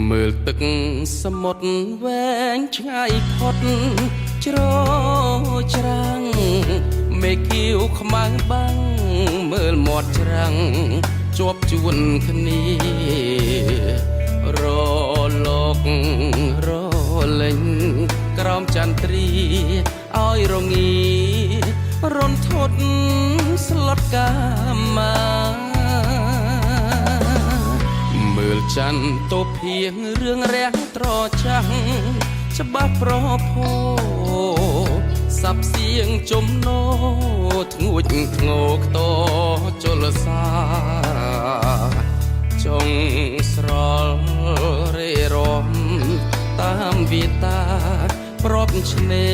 មើលទឹកសមុទ្រវែងឆ្ងាយផុតច្រច្រាំងមេឃាវខ្មៅបាំងមើលមាត់ច្រាំងជាប់ជួនគ្នារលោករលេងក្រោមចន្ទ្រីឲ្យរងារន្ធត់ស្លុតកាមាមើលច័ន្ទតូភៀងរឿងរាំងត្រចាំងច្បាស់ប្រភោសាប់សៀងចំណោធ្ងួចធ្ងោខ្ទជលសាចុងស្រល់រេរំតាមវិតាប្របឆ្នេ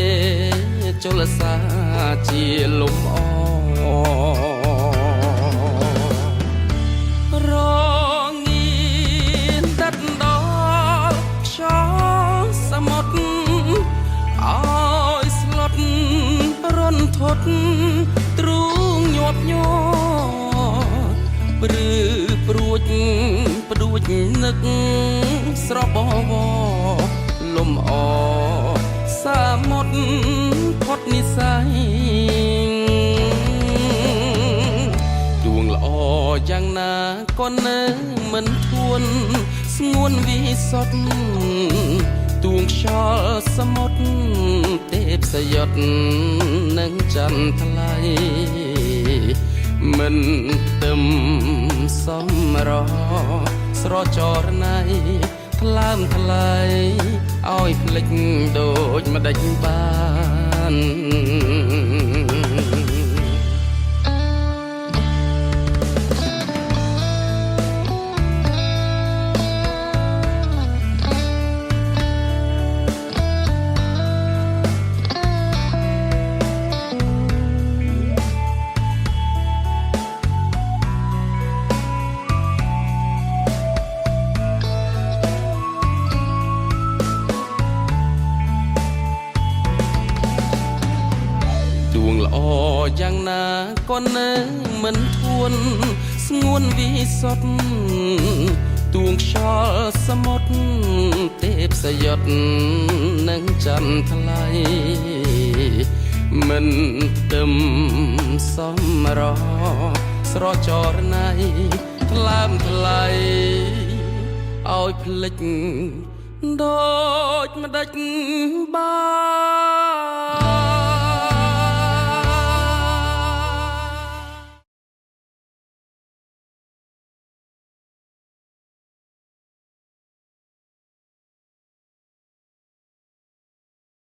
រជលសាជាលំអរងាដិតដល់ខ្យល់សមុទ្រឲ្យស្លុតរន្ធត់ទ្រូងញាប់ញ័រព្រឺព្រួចផ្ដួចនឹកស្របវលំអសាមុទ្រផុតនិស័យដួងល្អយ៉ាងណាក៏នៅមិនធួនស្ងួនវិសុទ្ធដួងខ្យល់សមុទ្រទេពសយុទ្ធនឹងចន្ទថ្លៃមិនទឹមសំរស្រចរណៃថ្លើមថ្លៃឲ្យភ្លេចដូចម្ដេចបានដួងល្អយ៉ាងណាក៏នៅមិនធួនស្ងួនវិសុទ្ធដួងខ្យល់សមុទ្រទេពសយុទ្ធនឹងចន្ទថ្លៃមិនទឹមសំរស្រចរណៃថ្លើមថ្លៃឲ្យភ្លេចដូចម្ដេចបាន